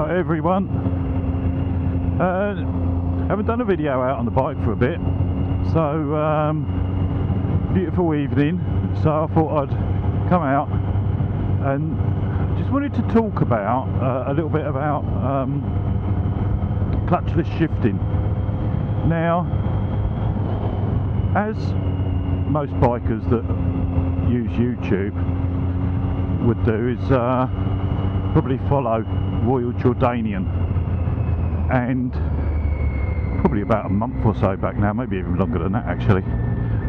Hi everyone. Haven't done a video out on the bike for a bit, so beautiful evening, so I thought I'd come out and just wanted to talk about a little bit about clutchless shifting. Now, as most bikers that use YouTube would do is probably follow Royal Jordanian, and probably about a month or so back now, maybe even longer than that actually,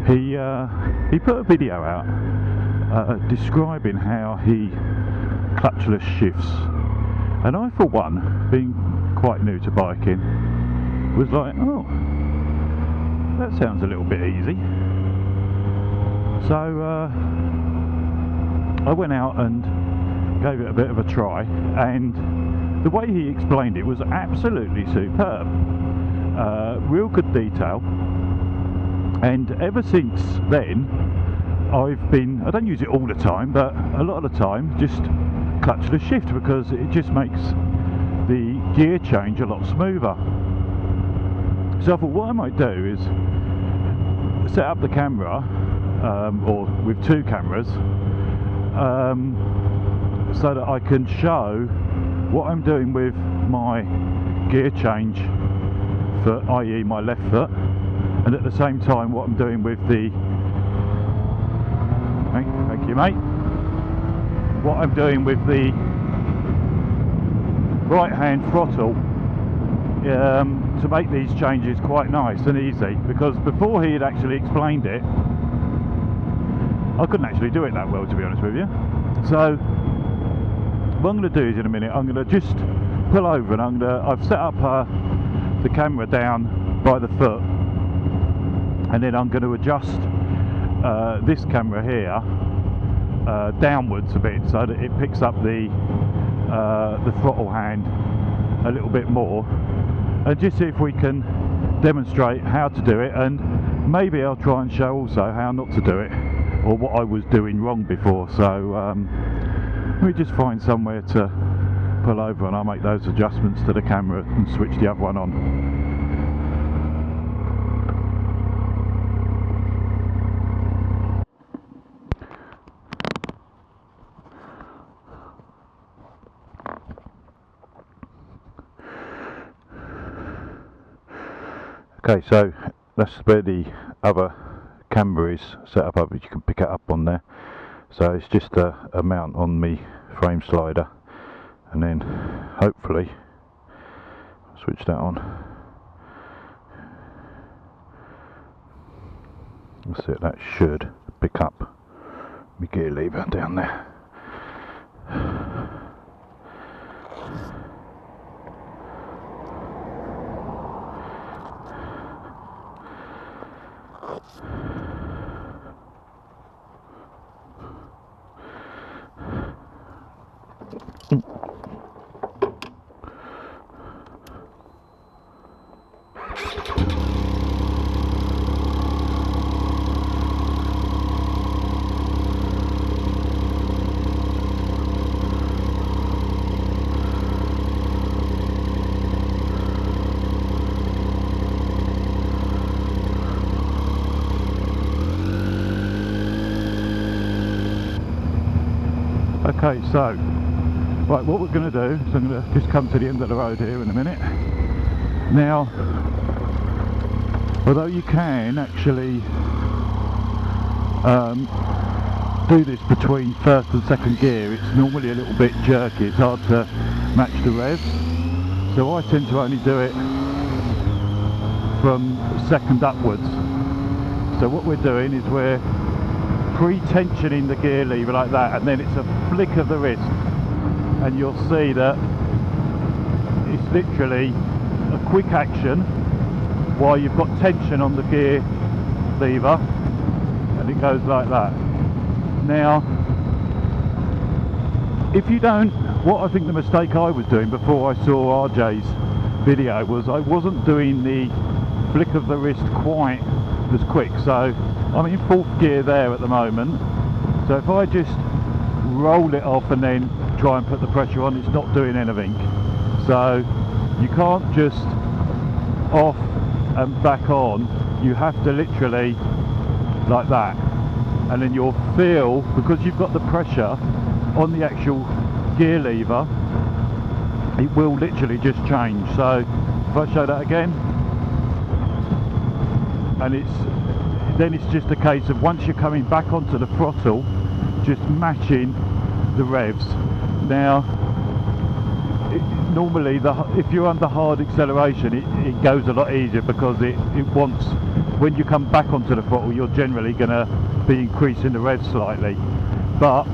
he put a video out describing how he clutchless shifts, and I, for one, being quite new to biking, was like, oh, that sounds a little bit easy. So I went out and gave it a bit of a try, and the way he explained it was absolutely superb. Real good detail, and ever since then I don't use it all the time, but a lot of the time just clutchless shift, because it just makes the gear change a lot smoother. So I thought what I might do is set up the camera, or with two cameras, so that I can show what I'm doing with my gear change foot, i.e. my left foot, and at the same time what I'm doing with the thank you mate, what I'm doing with the right hand throttle, to make these changes quite nice and easy, because before he had actually explained it I couldn't actually do it that well, to be honest with you. So what I'm going to do is, in a minute, I'm going to just pull over, and I've set up the camera down by the foot, and then I'm going to adjust this camera here downwards a bit, so that it picks up the throttle hand a little bit more, and just see if we can demonstrate how to do it, and maybe I'll try and show also how not to do it, or what I was doing wrong before. So let me just find somewhere to pull over, and I'll make those adjustments to the camera and switch the other one on. Okay, so that's where the other camera is set up, you can pick it up on there. So it's just a mount on me frame slider, and then hopefully switch that on. That's it, that should pick up my gear lever down there. Okay, so right, what we're going to do is I'm going to just come to the end of the road here in a minute. Now, although you can actually do this between first and second gear, it's normally a little bit jerky, it's hard to match the revs, so I tend to only do it from second upwards. So what we're doing is we're pre-tensioning the gear lever like that, and then it's a flick of the wrist, and you'll see that it's literally a quick action while you've got tension on the gear lever, and it goes like that. Now, if you don't, what I think the mistake I was doing before I saw RJ's video was I wasn't doing the flick of the wrist quite as quick. So I'm in fourth gear there at the moment, so if I just roll it off and then try and put the pressure on, it's not doing anything. so you can't just off and back on. You have to literally like that, and then you'll feel, because you've got the pressure on the actual gear lever, it will literally just change. So if I show that again, and then it's just a case of, once you're coming back onto the throttle, just matching the revs. Now normally if you're under hard acceleration, it goes a lot easier, because it wants, when you come back onto the throttle, you're generally going to be increasing the revs slightly. But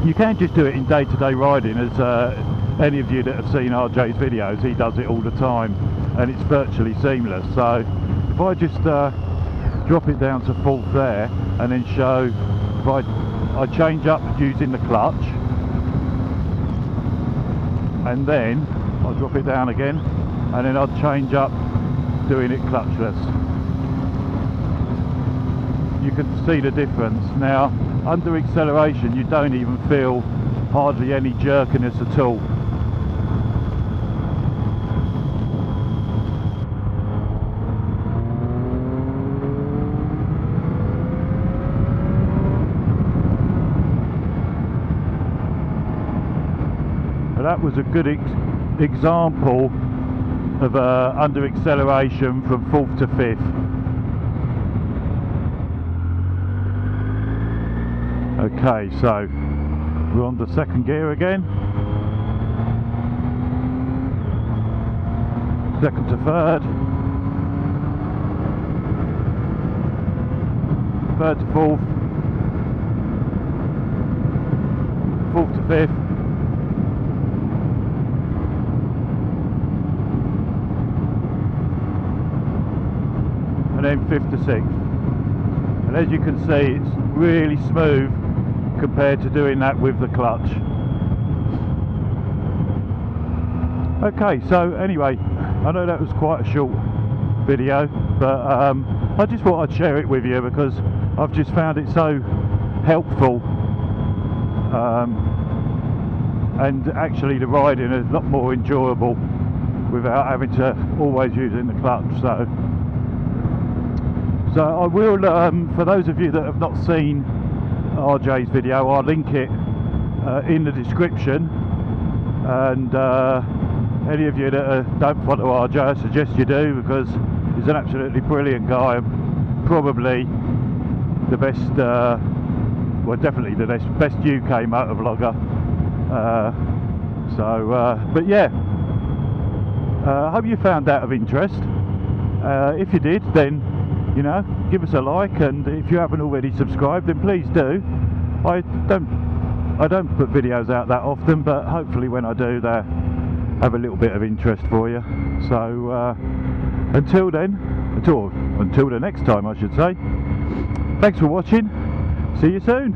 you can just do it in day-to-day riding, as any of you that have seen RJ's videos, he does it all the time, and it's virtually seamless. So if I just drop it down to fourth there, and then show, if I change up using the clutch, and then I'll drop it down again, and then I'll change up doing it clutchless. You can see the difference. Now under acceleration you don't even feel hardly any jerkiness at all. But that was a good example of under acceleration from fourth to fifth. Okay, so we're on the second gear again. Second to third. Third to fourth. Fourth to fifth. And then fifth to sixth. And as you can see, it's really smooth compared to doing that with the clutch. Okay, so anyway, I know that was quite a short video, but I just thought I'd share it with you, because I've just found it so helpful, and actually the riding is a lot more enjoyable without having to always using the clutch. So I will, for those of you that have not seen RJ's video, I'll link it in the description, and any of you that don't follow RJ, I suggest you do, because he's an absolutely brilliant guy, and probably the best, well definitely the best UK motor vlogger. But yeah, I hope you found that of interest. If you did, then you know, give us a like, and if you haven't already subscribed, then please do. I don't put videos out that often, but hopefully when I do, they have a little bit of interest for you. So until then, until the next time I should say, thanks for watching, see you soon.